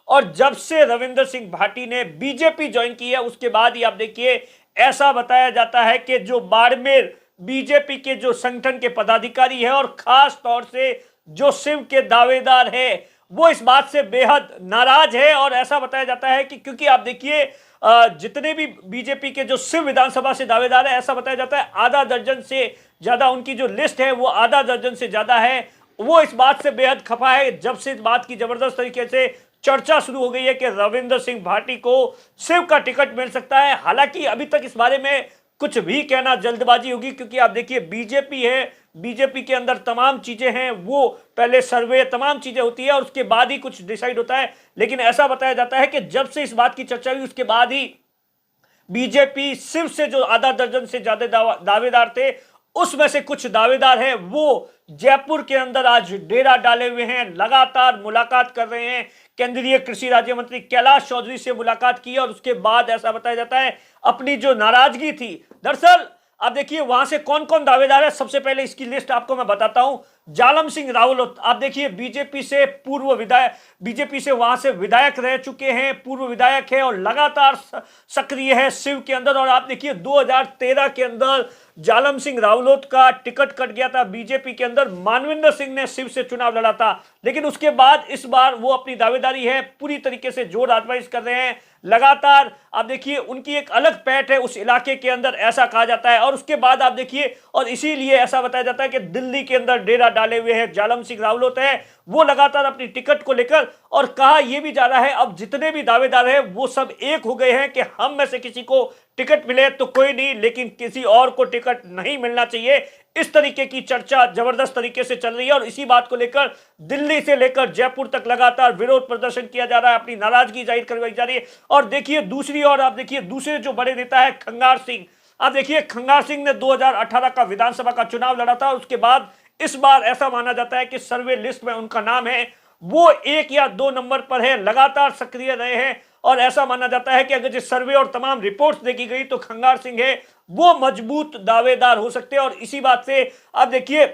और जब से रविंदर सिंह भाटी ने बीजेपी ज्वाइन की है उसके बाद ही आप देखिए ऐसा बताया जाता है कि जो बाड़मेर बीजेपी के जो संगठन के पदाधिकारी है और खास तौर से जो शिव के दावेदार है वो इस बात से बेहद नाराज है। और ऐसा बताया जाता है कि क्योंकि आप देखिए जितने भी बीजेपी के जो शिव विधानसभा से दावेदार है ऐसा बताया जाता है आधा दर्जन से ज्यादा उनकी जो लिस्ट है वो आधा दर्जन से ज्यादा है। वो इस बात से बेहद खफा है जब से इस बात की जबरदस्त तरीके से चर्चा शुरू हो गई है कि रविंदर सिंह भाटी को शिव का टिकट मिल सकता है। हालांकि अभी तक इस बारे में कुछ भी कहना जल्दबाजी होगी क्योंकि आप देखिए बीजेपी है, बीजेपी के अंदर तमाम चीजें हैं, वो पहले सर्वे तमाम चीजें होती है और उसके बाद ही कुछ डिसाइड होता है। लेकिन ऐसा बताया जाता है कि जब से इस बात की चर्चा हुई उसके बाद ही बीजेपी शिव से जो आधा दर्जन से ज्यादा दावेदार थे उसमें से कुछ दावेदार हैं वो जयपुर के अंदर आज डेरा डाले हुए हैं, लगातार मुलाकात कर रहे हैं। केंद्रीय कृषि राज्य मंत्री कैलाश चौधरी से मुलाकात की और उसके बाद ऐसा बताया जाता है अपनी जो नाराजगी थी, दरअसल अब देखिए वहां से कौन कौन दावेदार है। सबसे पहले इसकी लिस्ट आपको मैं बताता हूं। जालम सिंह रावल, आप देखिए बीजेपी से पूर्व विधायक, बीजेपी से वहां से विधायक रह चुके हैं, पूर्व विधायक है और लगातार सक्रिय है शिव के अंदर। और आप देखिए 2013 के अंदर जालम सिंह रावलोत का टिकट कट गया था बीजेपी के अंदर, मानविंदर सिंह ने शिव से चुनाव लड़ा था। लेकिन उसके बाद इस बार वो अपनी दावेदारी है पूरी तरीके से जोर आजमाइश कर रहे हैं लगातार। आप देखिए उनकी एक अलग पैठ है उस इलाके के अंदर ऐसा कहा जाता है। और उसके बाद आप देखिए और इसीलिए ऐसा बताया जाता है कि दिल्ली के अंदर डेरा डाले हुए हैं जालम सिंह रावलोत है वो लगातार अपनी टिकट को लेकर। और कहा यह भी जा रहा है अब जितने भी दावेदार हैं वो सब एक हो गए हैं कि हम में से किसी को टिकट मिले तो कोई नहीं, लेकिन किसी और को टिकट नहीं मिलना चाहिए। इस तरीके की चर्चा जबरदस्त तरीके से चल रही है और इसी बात को लेकर दिल्ली से लेकर जयपुर तक लगातार विरोध प्रदर्शन किया जा रहा है, अपनी नाराजगी जाहिर करवाई जा रही है। और देखिए दूसरी ओर आप देखिए दूसरे जो बड़े नेता है खंगार सिंह, आप देखिए खंगार सिंह ने 2018 का विधानसभा का चुनाव लड़ा था। उसके बाद इस बार ऐसा माना जाता है कि सर्वे लिस्ट में उनका नाम है वो 1 या 2 नंबर पर है, लगातार सक्रिय रहे हैं। और ऐसा माना जाता है कि अगर जिस सर्वे और तमाम रिपोर्ट्स देखी गई तो खंगार सिंह है वो मजबूत दावेदार हो सकते हैं। और इसी बात से आप देखिए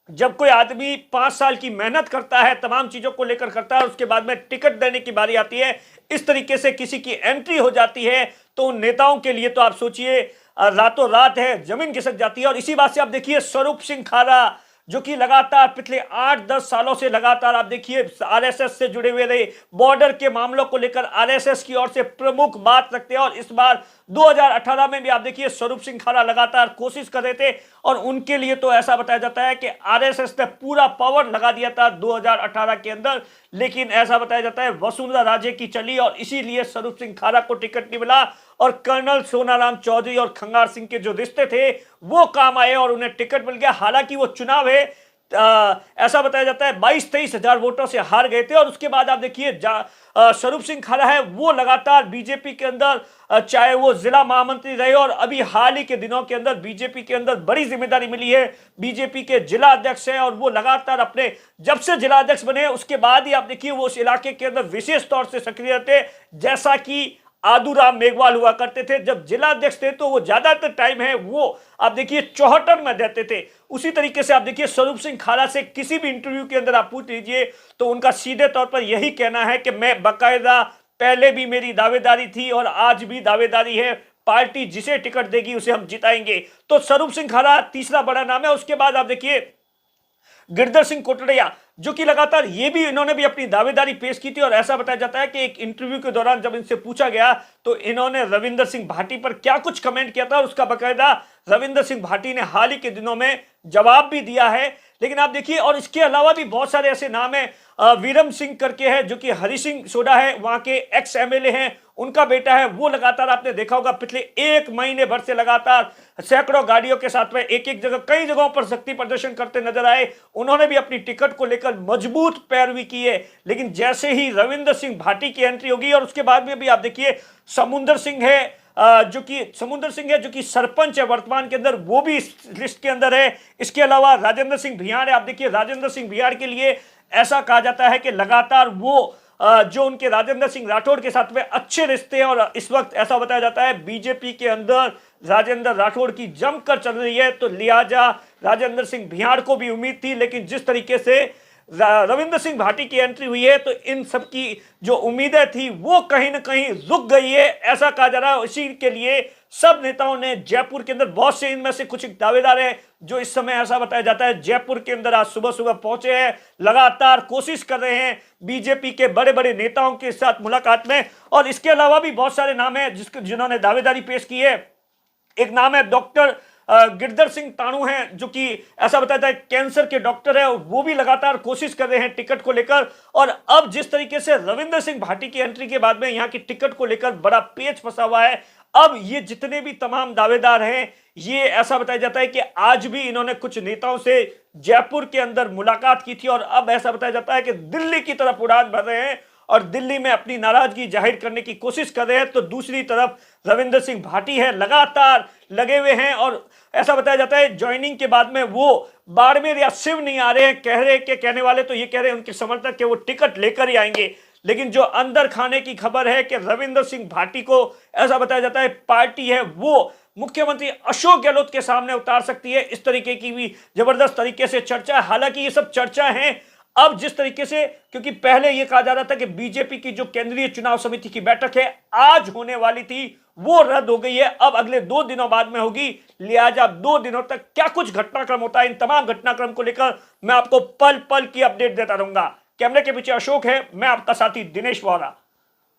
जब कोई आदमी 5 साल की मेहनत करता है, तमाम चीजों को लेकर करता है, उसके बाद में टिकट देने की बारी आती है, इस तरीके से किसी की एंट्री हो जाती है तो उन नेताओं के लिए तो आप सोचिए रातों रात है जमीन खिसक जाती है। और इसी बात से आप देखिए स्वरूप सिंह खारा जो कि लगातार पिछले 8-10 सालों से लगातार आप देखिए आरएसएस से जुड़े हुए रहे, बॉर्डर के मामलों को लेकर आरएसएस की ओर से प्रमुख बात रखते हैं। और इस बार 2018 में भी आप देखिए स्वरूप सिंह खारा लगातार कोशिश कर रहे थे और उनके लिए तो ऐसा बताया जाता है कि आरएसएस ने पूरा पावर लगा दिया था 2018 के अंदर। लेकिन ऐसा बताया जाता है वसुंधरा राजे की चली और इसीलिए स्वरूप सिंह खारा को टिकट नहीं मिला और कर्नल सोनाराम चौधरी और खंगार सिंह के जो रिश्ते थे वो काम आए और उन्हें टिकट मिल गया। हालांकि वो चुनाव है ऐसा बताया जाता है 22-23 हजार वोटों से हार गए थे। और उसके बाद आप देखिए स्वरूप सिंह खारा है वो लगातार बीजेपी के अंदर चाहे वो जिला महामंत्री रहे और अभी हाल ही के दिनों के अंदर बीजेपी के अंदर बड़ी जिम्मेदारी मिली है, बीजेपी के जिला अध्यक्ष है और वो लगातार अपने जब से जिला अध्यक्ष बने उसके बाद ही आप देखिए वो उस इलाके के अंदर विशेष तौर से सक्रिय रहते, जैसा कि आदूराम मेघवाल हुआ करते थे। जब जिला अध्यक्ष थे तो वो ज्यादातर टाइम है वो आप देखिए चौहटन में देते थे। उसी तरीके से आप देखिए स्वरूप सिंह खारा से किसी भी इंटरव्यू के अंदर आप पूछ लीजिए तो उनका सीधे तौर पर यही कहना है कि मैं बाकायदा पहले भी मेरी दावेदारी थी और आज भी दावेदारी है, पार्टी जिसे टिकट देगी उसे हम जिताएंगे। तो स्वरूप सिंह खारा तीसरा बड़ा नाम है। उसके बाद आप देखिए गिरधर सिंह कोटड़िया जो कि लगातार ये भी इन्होंने भी अपनी दावेदारी पेश की थी और ऐसा बताया जाता है कि एक इंटरव्यू के दौरान जब इनसे पूछा गया तो इन्होंने रविंदर सिंह भाटी पर क्या कुछ कमेंट किया था और उसका बकायदा रविंदर सिंह भाटी ने हाल ही के दिनों में जवाब भी दिया है। लेकिन आप देखिए और इसके अलावा भी बहुत सारे ऐसे नाम हैं, वीरम सिंह करके है जो कि हरि सिंह सोडा है वहां के एक्स एमएलए हैं, उनका बेटा है, वो लगातार आपने देखा होगा पिछले 1 महीने भर से लगातार सैकड़ों गाड़ियों के साथ में एक जगह कई जगहों पर शक्ति प्रदर्शन करते नजर आए। उन्होंने भी अपनी टिकट को लेकर मजबूत पैरवी की है। लेकिन जैसे ही रविंदर सिंह भाटी की एंट्री होगी और उसके बाद में भी आप देखिए समुंदर सिंह है जो कि सरपंच है वर्तमान के अंदर, वो भी इस लिस्ट के अंदर है। इसके अलावा राजेंद्र सिंह भियाड़ है, आप देखिए राजेंद्र सिंह भियाड़ के लिए ऐसा कहा जाता है कि लगातार वो जो उनके राजेंद्र सिंह राठौड़ के साथ में अच्छे रिश्ते हैं और इस वक्त ऐसा बताया जाता है बीजेपी के अंदर राजेंद्र राठौड़ की जमकर चल रही है। तो लिहाजा राजेंद्र सिंह भियाड़ को भी उम्मीद थी, लेकिन जिस तरीके से रविंद्र सिंह भाटी की एंट्री हुई है तो इन सब की जो उम्मीदें थी वो कहीं ना कहीं रुक गई है, ऐसा कहा जा रहा है। इसी के लिए सब नेताओं ने जयपुर के अंदर, बहुत से इनमें से कुछ दावेदार हैं जो इस समय ऐसा बताया जाता है जयपुर के अंदर आज सुबह सुबह पहुंचे हैं, लगातार कोशिश कर रहे हैं बीजेपी के बड़े बड़े नेताओं के साथ मुलाकात में। और इसके अलावा भी बहुत सारे नाम हैं जिन्होंने दावेदारी पेश की है। एक नाम है डॉक्टर गिरधर सिंह ताणू हैं, जो कि ऐसा बताया जाता है कैंसर के डॉक्टर है, वो भी लगातार कोशिश कर रहे हैं टिकट को लेकर। और अब जिस तरीके से रविंद्र सिंह भाटी की एंट्री के बाद में यहां की टिकट को लेकर बड़ा पेच फंसा हुआ है। अब ये जितने भी तमाम दावेदार हैं, ये ऐसा बताया जाता है कि आज भी इन्होंने कुछ नेताओं से जयपुर के अंदर मुलाकात की थी और अब ऐसा बताया जाता है कि दिल्ली की तरफ उड़ान भर रहे हैं और दिल्ली में अपनी नाराजगी जाहिर करने की कोशिश कर रहे हैं। तो दूसरी तरफ रविंद्र सिंह भाटी है, लगातार लगे हुए हैं और ऐसा बताया जाता है ज्वाइनिंग के बाद में वो बाड़मेर या शिव नहीं आ रहे हैं। कहने वाले तो ये कह रहे हैं उनके समर्थक कि वो टिकट लेकर ही आएंगे, लेकिन जो अंदर खाने की खबर है कि रविंद्र सिंह भाटी को ऐसा बताया जाता है पार्टी है वो मुख्यमंत्री अशोक गहलोत के सामने उतार सकती है। इस तरीके की भी जबरदस्त तरीके से चर्चा है। हालांकि ये सब चर्चा है अब जिस तरीके से, क्योंकि पहले यह कहा जा रहा था कि बीजेपी की जो केंद्रीय चुनाव समिति की बैठक है आज होने वाली थी वो रद्द हो गई है, अब अगले 2 दिनों बाद में होगी। लिहाजा 2 दिनों तक क्या कुछ घटनाक्रम होता है, इन तमाम घटनाक्रम को लेकर मैं आपको पल पल की अपडेट देता रहूंगा। कैमरे के पीछे अशोक है, मैं आपका साथी दिनेश वोरा।